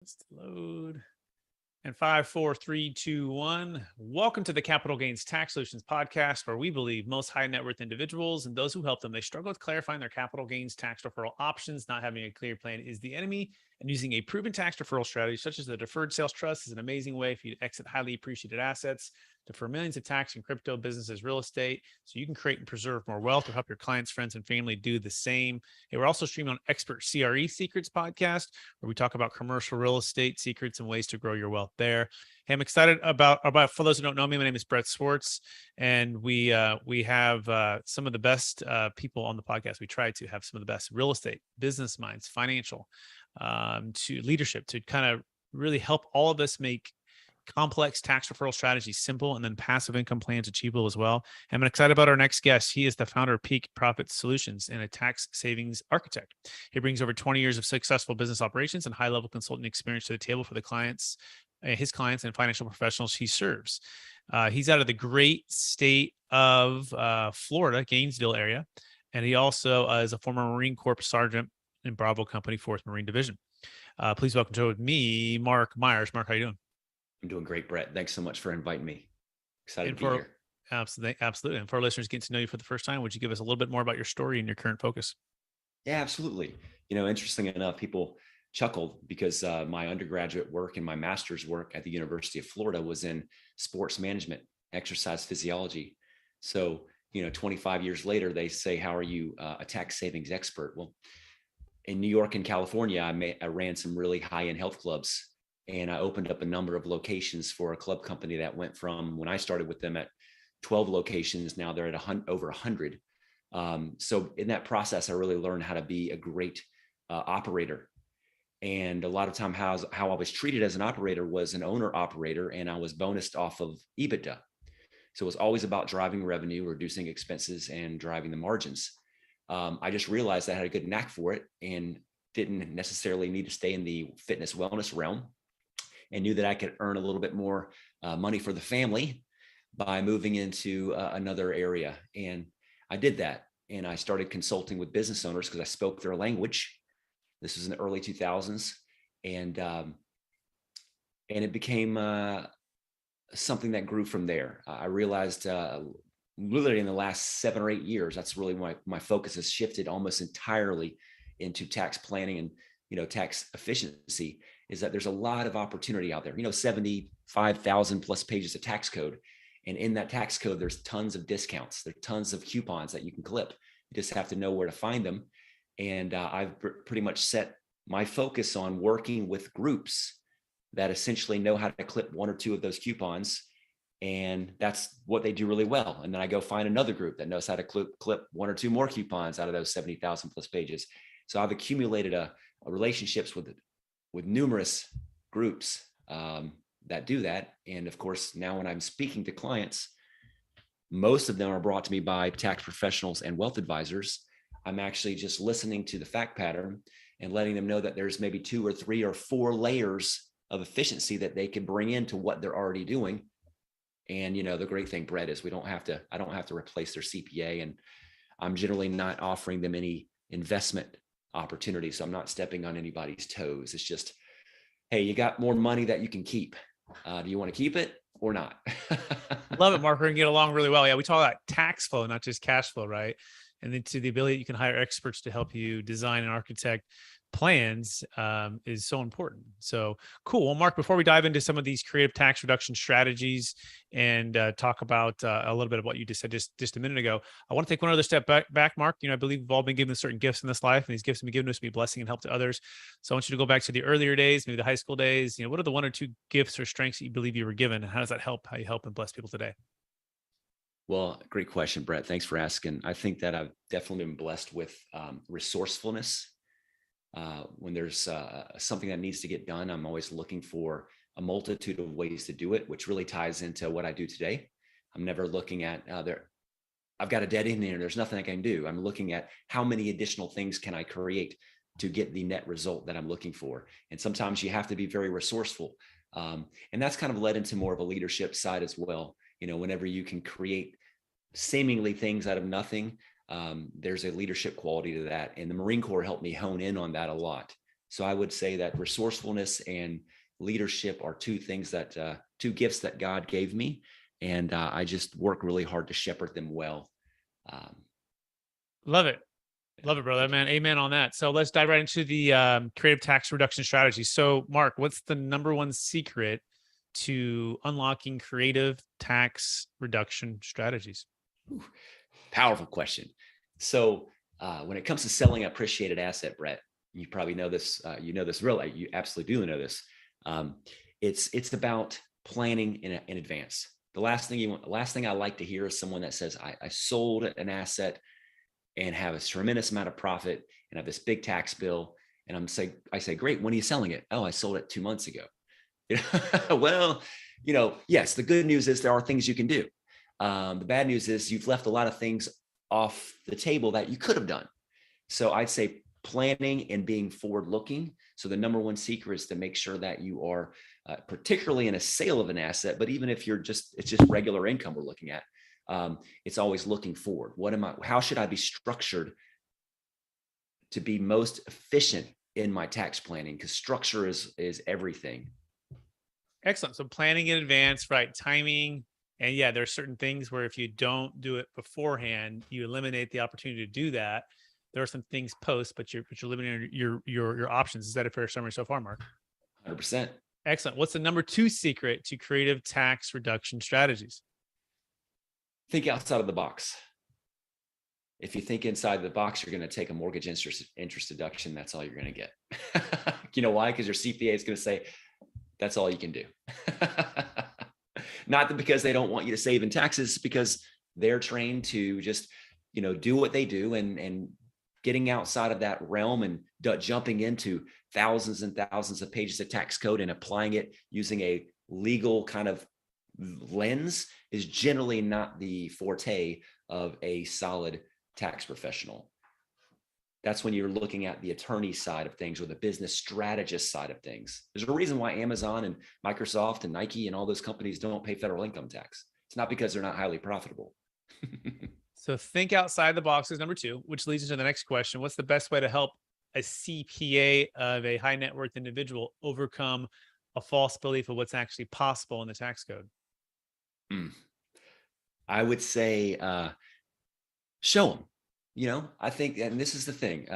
Let's load. And 5, 4, 3, 2, 1. Welcome to the Capital Gains Tax Solutions podcast, where we believe most high net worth individuals and those who help them, they struggle with clarifying their capital gains tax deferral options. Not having a clear plan is the enemy, and using a proven tax deferral strategy such as the Deferred Sales Trust is an amazing way for you to exit highly appreciated assets, defer millions of tax in crypto, businesses, real estate, so you can create and preserve more wealth or help your clients, friends, and family do the same. Hey, we're also streaming on Expert CRE Secrets podcast, where we talk about commercial real estate secrets and ways to grow your wealth there. Hey, I'm excited about. For those who don't know me, my name is Brett Swarts, and we have some of the best people on the podcast. We try to have some of the best real estate, business minds, financial, to leadership, to kind of really help all of us make complex tax deferral strategies simple, and then passive income plans achievable as well. I'm excited about our next guest. He is the founder of Peak Profit Solutions and a tax savings architect. He brings over 20 years of successful business operations and high-level consulting experience to the table for his clients and financial professionals he serves. He's out of the great state of Florida, Gainesville area, and he also is a former Marine Corps sergeant in Bravo Company, 4th Marine Division. Please welcome to me, Mark Myers. Mark, how you doing? I'm doing great, Brett. Thanks so much for inviting me. Excited And to be here. Absolutely. And for our listeners getting to know you for the first time, would you give us a little bit more about your story and your current focus? Yeah, absolutely. Interesting enough, people chuckled because my undergraduate work and my master's work at the University of Florida was in sports management, exercise physiology. So, 25 years later, they say, how are you a tax savings expert? Well, in New York and California, I ran some really high-end health clubs. And I opened up a number of locations for a club company that went from, when I started with them, at 12 locations. Now they're at over 100. So in that process, I really learned how to be a great operator. And a lot of time how I was treated as an operator was an owner operator, and I was bonused off of EBITDA. So it was always about driving revenue, reducing expenses, and driving the margins. I just realized I had a good knack for it and didn't necessarily need to stay in the fitness wellness realm, and knew that I could earn a little bit more money for the family by moving into another area. And I did that. And I started consulting with business owners because I spoke their language. This was in the early 2000s. And it became something that grew from there. I realized literally in the last 7 or 8 years, that's really my focus has shifted almost entirely into tax planning and tax efficiency. Is that there's a lot of opportunity out there, 75,000 plus pages of tax code. And in that tax code, there's tons of discounts. There's tons of coupons that you can clip. You just have to know where to find them. And I've pretty much set my focus on working with groups that essentially know how to clip 1 or 2 of those coupons. And that's what they do really well. And then I go find another group that knows how to clip 1 or 2 more coupons out of those 70,000 plus pages. So I've accumulated a relationships with numerous groups that do that. And of course, now when I'm speaking to clients, most of them are brought to me by tax professionals and wealth advisors. I'm actually just listening to the fact pattern and letting them know that there's maybe 2 or 3 or 4 layers of efficiency that they can bring into what they're already doing. And, the great thing, Brett, is I don't have to replace their CPA, and I'm generally not offering them any investment opportunity. So I'm not stepping on anybody's toes. It's just, hey, you got more money that you can keep. Do you want to keep it or not? Love it, Mark. We're going to get along really well. Yeah, we talk about tax flow, not just cash flow, right? And then to the ability you can hire experts to help you design and architect plans is so important. So cool. Well, Mark, before we dive into some of these creative tax reduction strategies and talk about a little bit of what you just said just a minute ago, I want to take one other step back, Mark. I believe we've all been given certain gifts in this life, and these gifts have been given us to be blessing and help to others. So I want you to go back to the earlier days, maybe the high school days. What are the 1 or 2 gifts or strengths that you believe you were given, and how does that help how you help and bless people today? Well, great question, Brett. Thanks for asking. I think that I've definitely been blessed with resourcefulness. When there's something that needs to get done, I'm always looking for a multitude of ways to do it, which really ties into what I do today. I'm never looking at I've got a dead end here. There's nothing I can do. I'm looking at how many additional things can I create to get the net result that I'm looking for. And sometimes you have to be very resourceful. And that's kind of led into more of a leadership side as well. Whenever you can create seemingly things out of nothing, there's a leadership quality to that. And the Marine Corps helped me hone in on that a lot. So I would say that resourcefulness and leadership are two things that, two gifts that God gave me. And I just work really hard to shepherd them well. Um, Love it. yeah, Love it, brother, thank you. man. Amen on that. So let's dive right into the creative tax reduction strategy. So Mark, what's the number one secret to unlocking creative tax reduction strategies? Ooh, powerful question. So when it comes to selling appreciated asset, Brett, you probably know this. You know this really. You absolutely do know this. Um, it's about planning in advance. The last thing I like to hear is someone that says, I sold an asset and have a tremendous amount of profit and have this big tax bill. And I say, great. When are you selling it? Oh, I sold it 2 months ago. Well, yes, the good news is there are things you can do. The bad news is you've left a lot of things off the table that you could have done. So I'd say planning and being forward looking. So the number one secret is to make sure that you are, particularly in a sale of an asset, but even if it's just regular income we're looking at, it's always looking forward. How should I be structured to be most efficient in my tax planning? Because structure is everything. Excellent. So planning in advance, right? Timing. And yeah, there are certain things where if you don't do it beforehand, you eliminate the opportunity to do that. There are some things post, but you're limiting your options. Is that a fair summary so far, Mark? 100%. Excellent. What's the number two secret to creative tax reduction strategies? Think outside of the box. If you think inside the box, you're going to take a mortgage interest deduction. That's all you're going to get. You know why? Because your CPA is going to say, that's all you can do. Not that because they don't want you to save in taxes, because they're trained to just, do what they do, and getting outside of that realm and jumping into thousands and thousands of pages of tax code and applying it using a legal kind of lens is generally not the forte of a solid tax professional. That's when you're looking at the attorney side of things or the business strategist side of things. There's a reason why Amazon and Microsoft and Nike and all those companies don't pay federal income tax. It's not because they're not highly profitable. So think outside the box is number two, which leads into the next question. What's the best way to help a CPA of a high net worth individual overcome a false belief of what's actually possible in the tax code? I would say show them. I think, and this is the thing,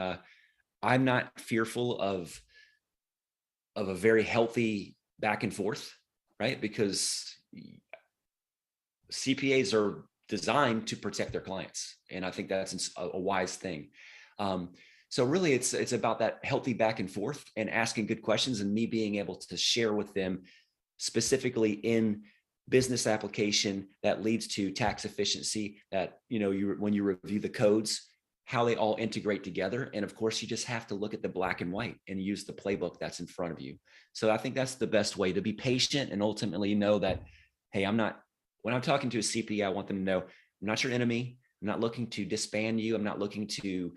I'm not fearful of a very healthy back and forth, right? Because CPAs are designed to protect their clients, and I think that's a wise thing. So really, it's about that healthy back and forth and asking good questions, and me being able to share with them specifically in business application that leads to tax efficiency, that when you review the codes, how they all integrate together. And of course, you just have to look at the black and white and use the playbook that's in front of you. So I think that's the best way, to be patient and ultimately know that, hey, when I'm talking to a CPA, I want them to know I'm not your enemy. I'm not looking to disband you. I'm not looking to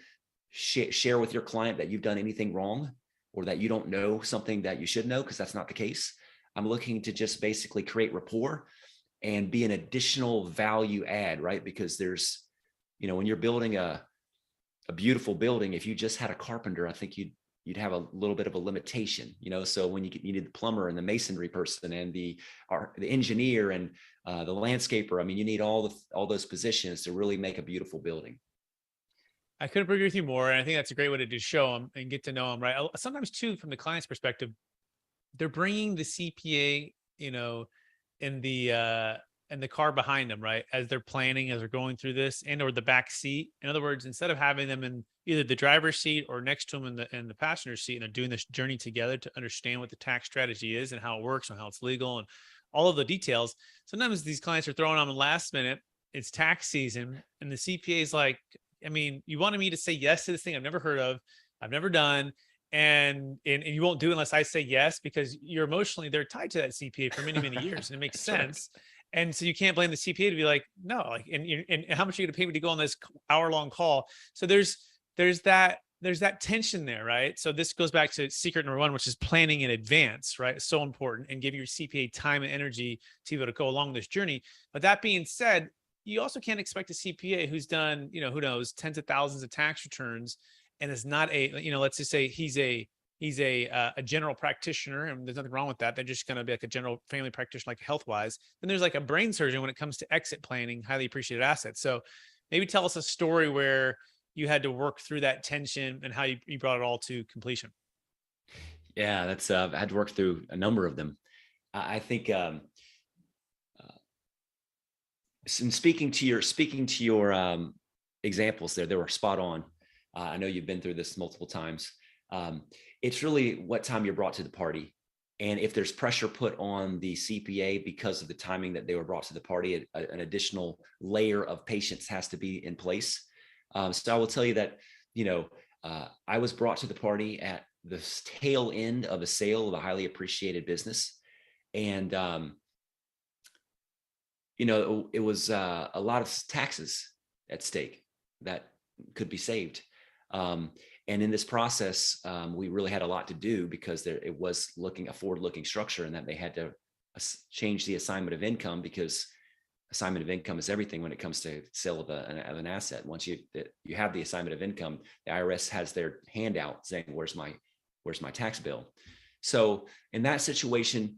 share with your client that you've done anything wrong or that you don't know something that you should know, because that's not the case. I'm looking to just basically create rapport and be an additional value add, right? Because there's, when you're building a beautiful building, if you just had a carpenter, I think you'd have a little bit of a limitation, so when you need the plumber and the masonry person and the engineer and the landscaper, I mean, you need all those positions to really make a beautiful building. I couldn't agree with you more. And I think that's a great way to just show them and get to know them, right? Sometimes too, from the client's perspective, they're bringing the CPA, in the car behind them, right? As they're planning, as they're going through this, and or the back seat. In other words, instead of having them in either the driver's seat or next to them in the passenger seat, and they're doing this journey together to understand what the tax strategy is and how it works and how it's legal and all of the details. Sometimes these clients are throwing on the last minute. It's tax season, and the CPA is like, I mean, you wanted me to say yes to this thing I've never heard of, I've never done. And you won't do it unless I say yes, because you're emotionally, they're tied to that CPA for many, many years. And it makes sense. Right. And so you can't blame the CPA to be like, no, like, and how much are you going to pay me to go on this hour-long call? So there's that tension there, right? So this goes back to secret number one, which is planning in advance, right? It's so important, and give your CPA time and energy to be able to go along this journey. But that being said, you also can't expect a CPA who's done, who knows, tens of thousands of tax returns and is not let's just say he's a he's a general practitioner, and there's nothing wrong with that. They're just going to be like a general family practitioner, like health wise. Then there's like a brain surgeon when it comes to exit planning, highly appreciated assets. So maybe tell us a story where you had to work through that tension and how you brought it all to completion. Yeah, that's I had to work through a number of them. I think in speaking to your examples there, they were spot on. I know you've been through this multiple times. It's really what time you're brought to the party. And if there's pressure put on the CPA because of the timing that they were brought to the party, an additional layer of patience has to be in place. So I will tell you that, I was brought to the party at the tail end of a sale of a highly appreciated business. And, it was a lot of taxes at stake that could be saved. And in this process, we really had a lot to do because it was a forward-looking structure, and that they had to change the assignment of income, because assignment of income is everything when it comes to sale of an asset. Once you have the assignment of income, the IRS has their handout saying, where's my tax bill? So in that situation,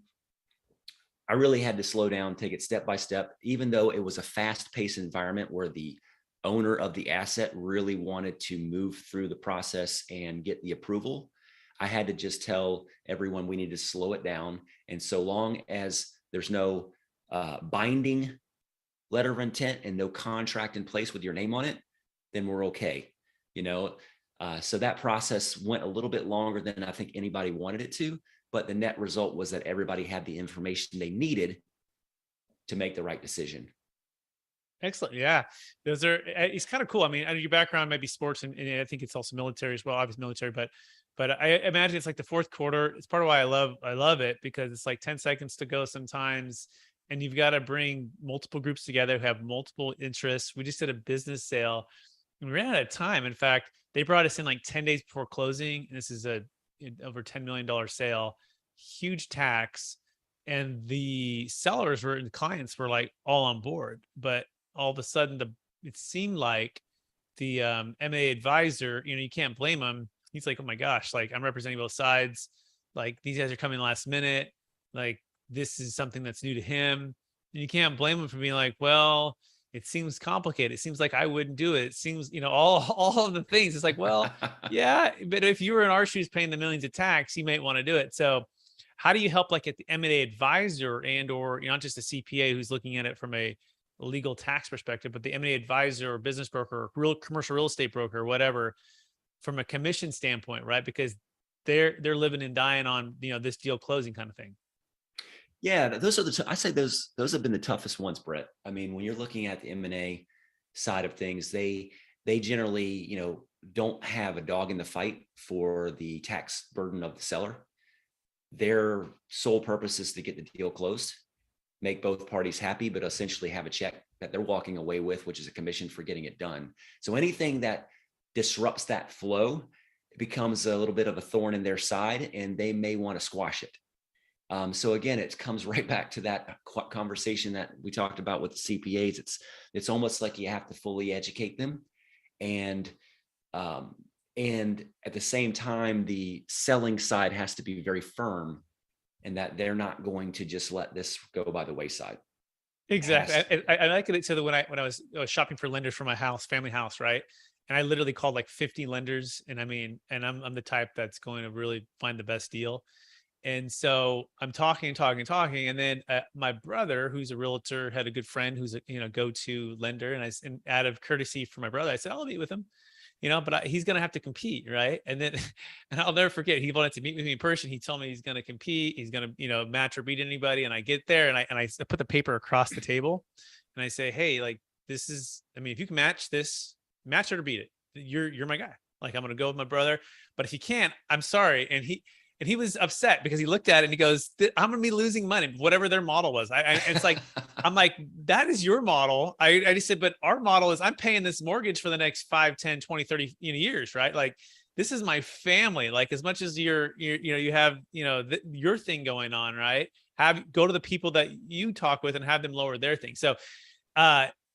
I really had to slow down, take it step by step, even though it was a fast-paced environment where the owner of the asset really wanted to move through the process and get the approval. I had to just tell everyone we need to slow it down. And so long as there's no binding letter of intent and no contract in place with your name on it, then we're okay. So that process went a little bit longer than I think anybody wanted it to, but the net result was that everybody had the information they needed to make the right decision. Excellent. Yeah. It's kind of cool. I mean, I know your background might be sports, and I think it's also military as well, obviously military, but I imagine it's like the fourth quarter. It's part of why I love it, because it's like 10 seconds to go sometimes. And you've got to bring multiple groups together who have multiple interests. We just did a business sale and we ran out of time. In fact, they brought us in like 10 days before closing. And this is over $10 million sale, huge tax. And the clients were like all on board, but all of a sudden it seemed like the M&A advisor, you can't blame him. He's like, oh my gosh, like I'm representing both sides. Like these guys are coming last minute. Like this is something that's new to him. And you can't blame him for being like, well, it seems complicated. It seems like I wouldn't do it. It seems, all of the things. It's like, well, yeah, but if you were in our shoes paying the millions of tax, you might want to do it. So how do you help like at the M&A advisor or not just a CPA who's looking at it from a legal tax perspective, but the M&A advisor or business broker, or commercial real estate broker, or whatever, from a commission standpoint, right? Because they're living and dying on, this deal closing kind of thing. Yeah, those are I say those have been the toughest ones, Brett. I mean, when you're looking at the M&A side of things, they generally, don't have a dog in the fight for the tax burden of the seller. Their sole purpose is to get the deal closed, make both parties happy, but essentially have a check that they're walking away with, which is a commission for getting it done. So anything that disrupts that flow becomes a little bit of a thorn in their side, and they may want to squash it. So again, it comes right back to that conversation that we talked about with the CPAs. It's almost like you have to fully educate them, and at the same time, the selling side has to be very firm, and that they're not going to just let this go by the wayside. Exactly. I like it. So that when I was shopping for lenders for my house, family house, right? And I literally called like 50 lenders, and I'm the type that's going to really find the best deal. And so I'm talking. And then my brother, who's a realtor, had a good friend who's a go-to lender. And out of courtesy for my brother, I said, I'll meet with him, but he's going to have to compete. Right. And then, and I'll never forget, he wanted to meet with me in person. He told me he's going to compete. He's going to, match or beat anybody. And I get there and I put the paper across the table and I say, hey, like, this is, if you can match this, match it or beat it. You're my guy. Like, I'm going to go with my brother, but if you can't, I'm sorry. And he was upset because he looked at it and he goes, I'm going to be losing money, whatever their model was. It's like, I'm like, that is your model. I just said, but our model is I'm paying this mortgage for the next 5, 10, 20, 30 years, right? Like, this is my family. Like, as much as you have, your thing going on, right? Go to the people that you talk with and have them lower their thing. So,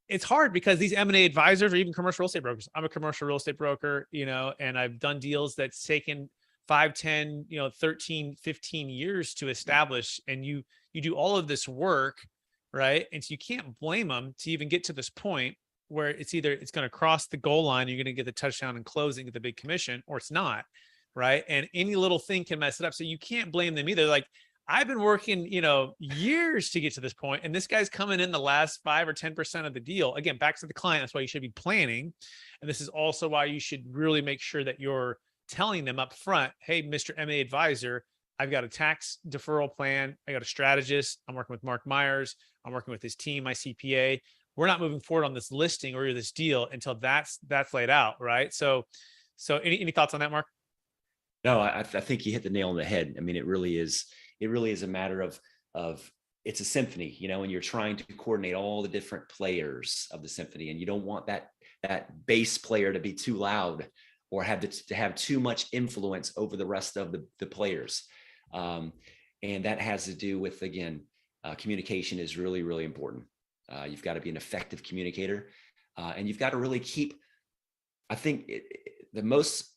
it's hard because these M&A advisors or even commercial real estate brokers, I'm a commercial real estate broker, and I've done deals that's taken 5, 10, 13, 15 years to establish, and you do all of this work, right? And so you can't blame them to even get to this point where it's either it's going to cross the goal line, you're going to get the touchdown and closing at the big commission, or it's not, right? And any little thing can mess it up. So you can't blame them either. Like, I've been working, years to get to this point, and this guy's coming in the last 5 or 10% of the deal. Again, back to the client. That's why you should be planning. And this is also why you should really make sure that you're telling them up front, hey, Mr. MA advisor, I've got a tax deferral plan. I got a strategist. I'm working with Mark Myers. I'm working with his team, my CPA. We're not moving forward on this listing or this deal until that's laid out, right? So any thoughts on that, Mark? No, I think you hit the nail on the head. I mean, it really is a matter of it's a symphony, and you're trying to coordinate all the different players of the symphony, and you don't want that bass player to be too loud or to have too much influence over the rest of the players. And that has to do with, again, communication is really, really important. You've got to be an effective communicator, and you've got to really keep, I think the most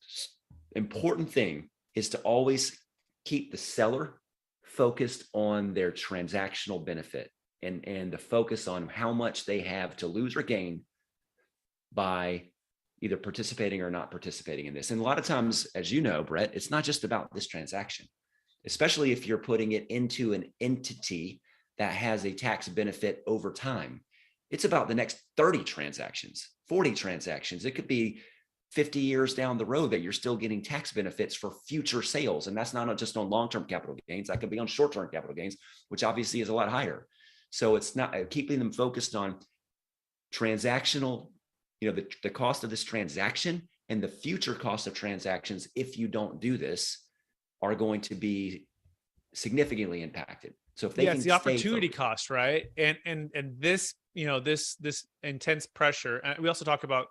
important thing is to always keep the seller focused on their transactional benefit and the focus on how much they have to lose or gain by either participating or not participating in this. And a lot of times, as you know, Brett, it's not just about this transaction, especially if you're putting it into an entity that has a tax benefit over time. It's about the next 30 transactions, 40 transactions. It could be 50 years down the road that you're still getting tax benefits for future sales. And that's not just on long-term capital gains. That could be on short-term capital gains, which obviously is a lot higher. So it's not keeping them focused on transactional, the cost of this transaction and the future cost of transactions, if you don't do this, are going to be significantly impacted. So if they it's the opportunity cost, right? And this, this intense pressure. And we also talk about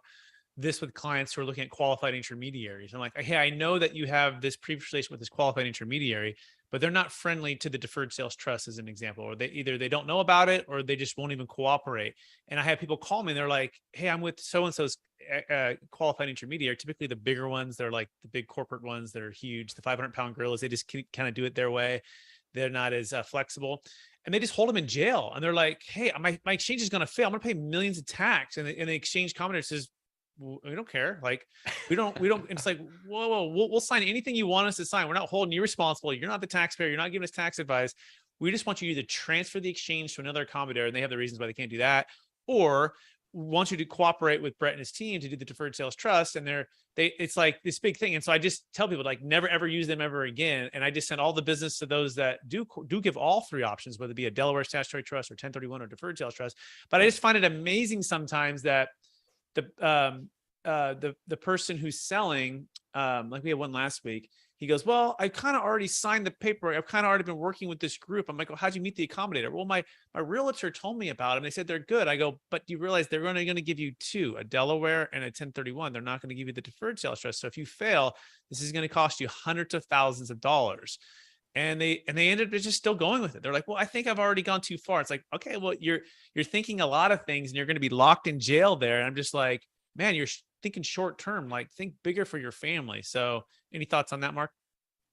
this with clients who are looking at qualified intermediaries. I'm like, hey, I know that you have this previous relation with this qualified intermediary, but they're not friendly to the deferred sales trust, as an example, or they don't know about it, or they just won't even cooperate. And I have people call me and they're like, hey, I'm with so-and-so's qualified intermediary. Typically the bigger ones, they're like the big corporate ones that are huge, the 500-pound gorillas. They just kind of do it their way. They're not as flexible, and they just hold them in jail. And they're like, hey, my exchange is going to fail. I'm going to pay millions of tax. And the exchange commenter says, we don't care. Like, we don't, it's like, whoa, we'll sign anything you want us to sign. We're not holding you responsible. You're not the taxpayer. You're not giving us tax advice. We just want you to either transfer the exchange to another accommodator, and they have the reasons why they can't do that, or want you to cooperate with Brett and his team to do the deferred sales trust. And it's like this big thing. And so I just tell people, like, never, ever use them ever again. And I just send all the business to those that do give all three options, whether it be a Delaware statutory trust or 1031 or deferred sales trust. But I just find it amazing sometimes that the person who's selling, like we had one last week, he goes, well, I kind of already signed the paperwork. I've kind of already been working with this group. I'm like, well, how'd you meet the accommodator? Well, my realtor told me about them. They said they're good. I go, but you realize they're only going to give you two, a Delaware and a 1031. They're not going to give you the deferred sales trust. So if you fail, this is going to cost you hundreds of thousands of dollars. And they ended up just still going with it. They're like, well, I think I've already gone too far. It's like, okay, well, you're thinking a lot of things and you're going to be locked in jail there. And I'm just like, man, you're thinking short term, like think bigger for your family. So any thoughts on that, Mark?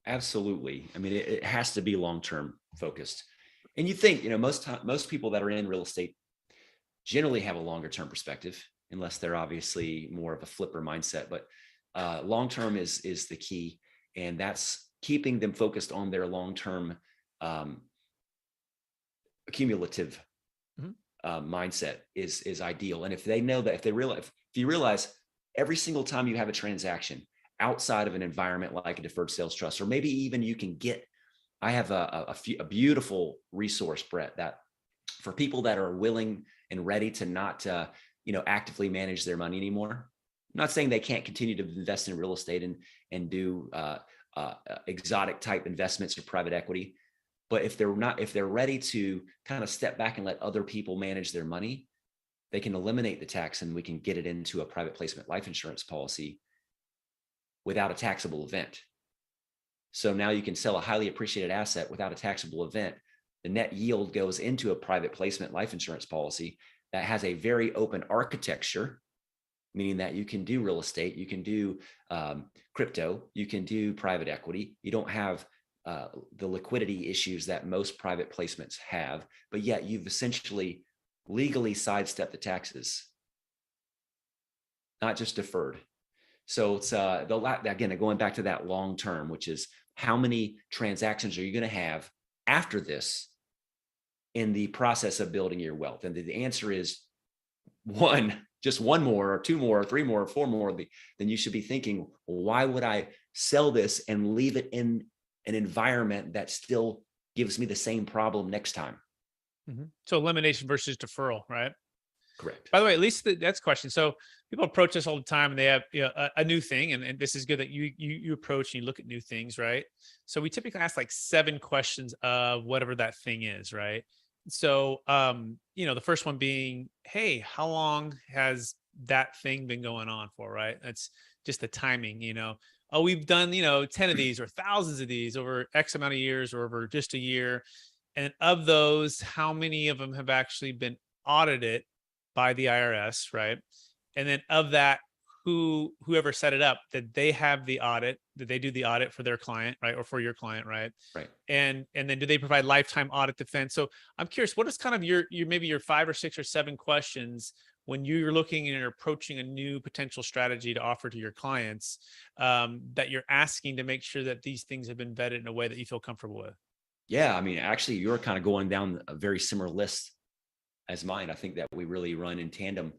Absolutely. I mean, it has to be long-term focused. And you think, most people that are in real estate generally have a longer term perspective, unless they're obviously more of a flipper mindset. But long-term is the key. And that's keeping them focused on their long-term cumulative mindset is ideal. And if they know that, if you realize every single time you have a transaction outside of an environment like a deferred sales trust, or maybe even you can get, I have a beautiful resource, Brett, that for people that are willing and ready to not, actively manage their money anymore. I'm not saying they can't continue to invest in real estate and do exotic type investments or private equity. But if they're ready to kind of step back and let other people manage their money, they can eliminate the tax and we can get it into a private placement life insurance policy without a taxable event. So now you can sell a highly appreciated asset without a taxable event. The net yield goes into a private placement life insurance policy that has a very open architecture meaning that you can do real estate, you can do crypto, you can do private equity. You don't have the liquidity issues that most private placements have, but yet you've essentially legally sidestepped the taxes, not just deferred. So it's again, going back to that long term, which is how many transactions are you going to have after this in the process of building your wealth? And the answer is just one more, or two more, or three more, or four more. Then you should be thinking, why would I sell this and leave it in an environment that still gives me the same problem next time? Mm-hmm. So elimination versus deferral, right? Correct. By the way, at least that's a question. So people approach us all the time and they have a new thing. And this is good that you approach and you look at new things, right? So we typically ask like 7 questions of whatever that thing is, right? So, the first one being, hey, how long has that thing been going on for, right? That's just the timing, oh, we've done, 10 of these or thousands of these over X amount of years or over just a year. And of those, how many of them have actually been audited by the IRS, right? And then of that, whoever set it up, did they have the audit? Did they do the audit for their client, right? Or for your client, right? Right. And then do they provide lifetime audit defense? So I'm curious, what is kind of your maybe your 5 or 6 or 7 questions when you're looking and you're approaching a new potential strategy to offer to your clients, that you're asking to make sure that these things have been vetted in a way that you feel comfortable with? Yeah. I mean, actually, you're kind of going down a very similar list as mine. I think that we really run in tandem,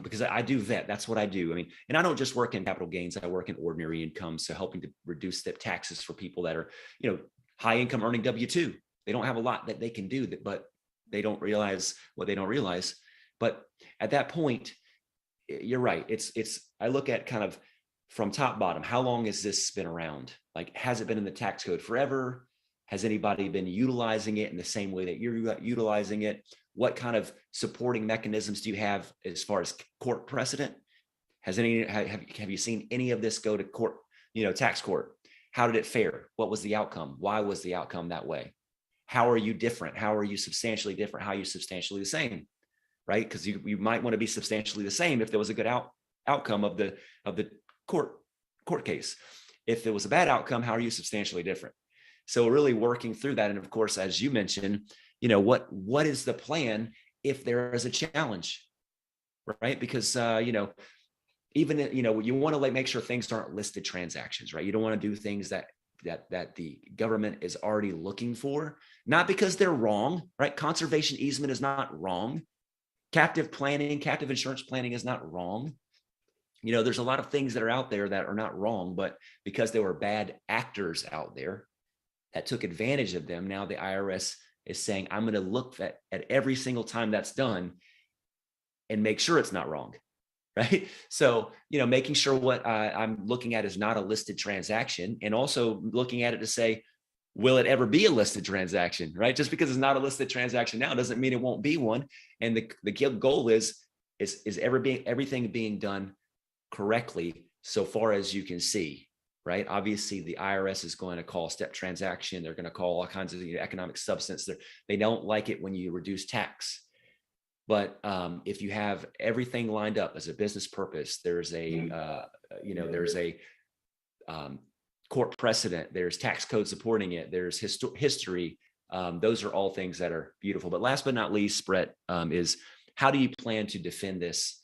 because I do vet. That's what I do. I mean, and I don't just work in capital gains. I work in ordinary income. So helping to reduce the taxes for people that are, high income earning W-2. They don't have a lot that they can do that, but they don't realize what they don't realize. But at that point, you're right. I look at kind of from top bottom, how long has this been around? Like, has it been in the tax code forever? Has anybody been utilizing it in the same way that you're utilizing it? What kind of supporting mechanisms do you have as far as court precedent? Have you seen any of this go to court, tax court? How did it fare? What was the outcome? Why was the outcome that way? How are you different? How are you substantially different? How are you substantially the same? Right? Because you might want to be substantially the same if there was a good outcome of the court case. If there was a bad outcome, how are you substantially different? So really working through that. And of course, as you mentioned, what is the plan if there is a challenge, right? Because, even, you want to make sure things aren't listed transactions, right? You don't want to do things that the government is already looking for, not because they're wrong, right? Conservation easement is not wrong. Captive insurance planning is not wrong. There's a lot of things that are out there that are not wrong, but because there were bad actors out there that took advantage of them, now the IRS is saying, I'm going to look at every single time that's done and make sure it's not wrong, right? So, making sure what I'm looking at is not a listed transaction, and also looking at it to say, will it ever be a listed transaction, right? Just because it's not a listed transaction now doesn't mean it won't be one. And the goal is everything being done correctly so far as you can see, right? Obviously, the IRS is going to call step transaction. They're going to call all kinds of economic substance. They don't like it when you reduce tax. But if you have everything lined up as a business purpose, there's a court precedent, there's tax code supporting it, there's history. Those are all things that are beautiful. But last but not least, Brett, is how do you plan to defend this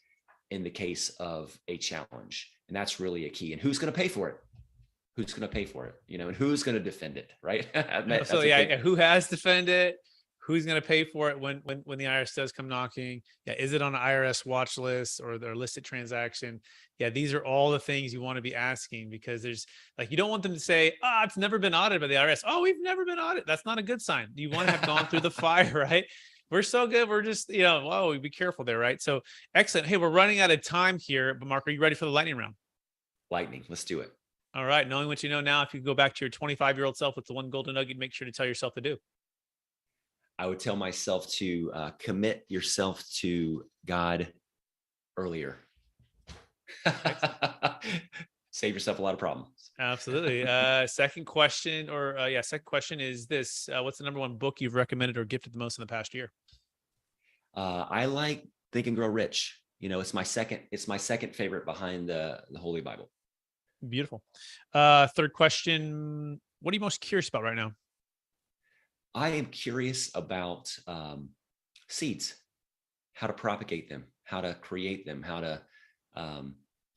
in the case of a challenge? And that's really a key. And who's going to pay for it? Who's going to pay for it? And who's going to defend it, right? Who has defended it? Who's going to pay for it when the IRS does come knocking? Yeah, is it on an IRS watch list or their listed transaction? Yeah, these are all the things you want to be asking, because there's you don't want them to say, it's never been audited by the IRS. Oh, we've never been audited. That's not a good sign. You want to have gone through the fire, right? We're so good. We're just, whoa, be careful there, right? So excellent. Hey, we're running out of time here, but Mark, are you ready for the lightning round? Lightning, let's do it. All right. Knowing what you know now, if you go back to your 25-year-old self with the one golden nugget, make sure to tell yourself to do. I would tell myself to commit yourself to God earlier. Save yourself a lot of problems. Absolutely. Second question is this. What's the number one book you've recommended or gifted the most in the past year? I like Think and Grow Rich It's my second favorite behind the Holy Bible. Beautiful. Third question. What are you most curious about right now? I am curious about seeds, how to propagate them, how to create them, how to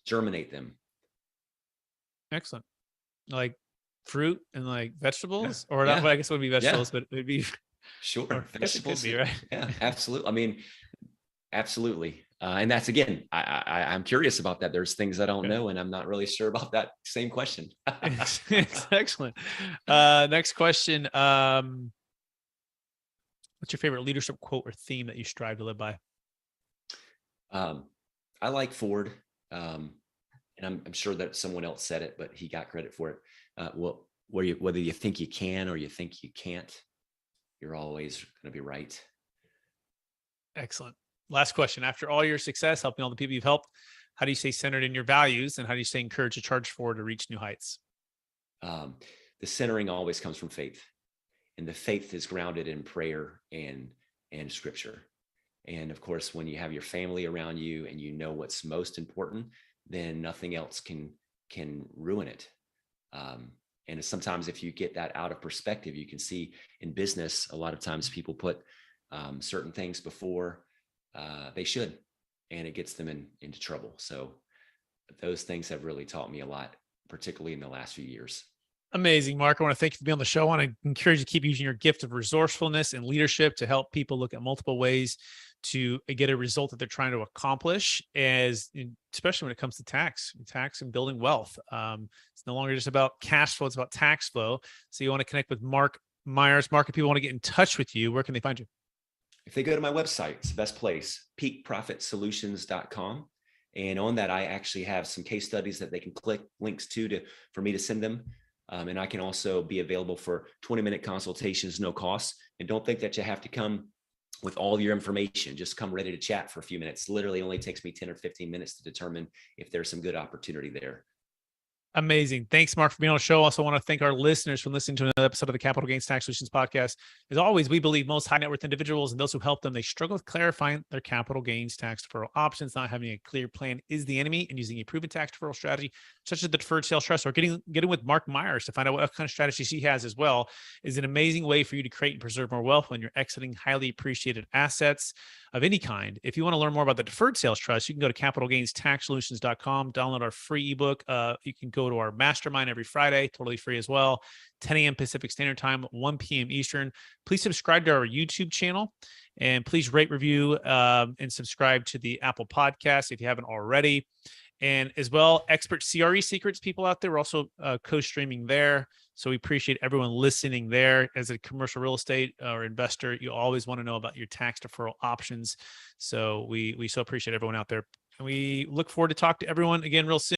germinate them. Excellent. Like fruit and like vegetables, Yeah. or not? Yeah. Well, I guess it would be vegetables, Yeah. but it'd be, Sure. or I guess it could Vegetables. be, right? Yeah, absolutely. I mean, absolutely. And that's, again, I'm curious about that. There's things I don't Okay. know, and I'm not really sure about that same question. Excellent. Next question. What's your favorite leadership quote or theme that you strive to live by? I like Ford. And I'm sure that someone else said it, but he got credit for it. Whether you think you can or you think you can't, you're always going to be right. Excellent. Last question. After all your success, helping all the people you've helped, how do you stay centered in your values, and how do you stay encouraged to charge forward to reach new heights? The centering always comes from faith, and the faith is grounded in prayer and scripture. And of course, when you have your family around you and you know what's most important, then nothing else can ruin it. And sometimes if you get that out of perspective, you can see in business, a lot of times people put certain things before they should, and it gets them into trouble. So those things have really taught me a lot, particularly in the last few years. Amazing, Mark. I want to thank you for being on the show. I want to encourage you to keep using your gift of resourcefulness and leadership to help people look at multiple ways to get a result that they're trying to accomplish, especially when it comes to tax and building wealth. It's no longer just about cash flow, it's about tax flow. So you want to connect with Mark Myers. Mark, if people want to get in touch with you, where can they find you? If they go to my website, it's the best place, peakprofitsolutions.com. And on that, I actually have some case studies that they can click links for me to send them. And I can also be available for 20-minute consultations, no cost. And don't think that you have to come with all your information. Just come ready to chat for a few minutes. Literally only takes me 10 or 15 minutes to determine if there's some good opportunity there. Amazing. Thanks, Mark, for being on the show. Also want to thank our listeners for listening to another episode of the Capital Gains Tax Solutions podcast. As always, we believe most high net worth individuals and those who help them, they struggle with clarifying their capital gains tax deferral options. Not having a clear plan is the enemy, and using a proven tax deferral strategy, such as the Deferred Sales Trust, or getting with Mark Myers to find out what kind of strategies he has as well, is an amazing way for you to create and preserve more wealth when you're exiting highly appreciated assets of any kind. If you want to learn more about the Deferred Sales Trust, you can go to capitalgainstaxsolutions.com, download our free ebook. You can go to our mastermind every Friday, totally free as well, 10 a.m. Pacific Standard Time, 1 p.m. Eastern. Please subscribe to our YouTube channel, and please rate, review, and subscribe to the Apple Podcast if you haven't already. And as well, expert CRE secrets people out there. We're also co-streaming there. So we appreciate everyone listening there. As a commercial real estate or investor, you always want to know about your tax deferral options. So we so appreciate everyone out there. And we look forward to talk to everyone again real soon.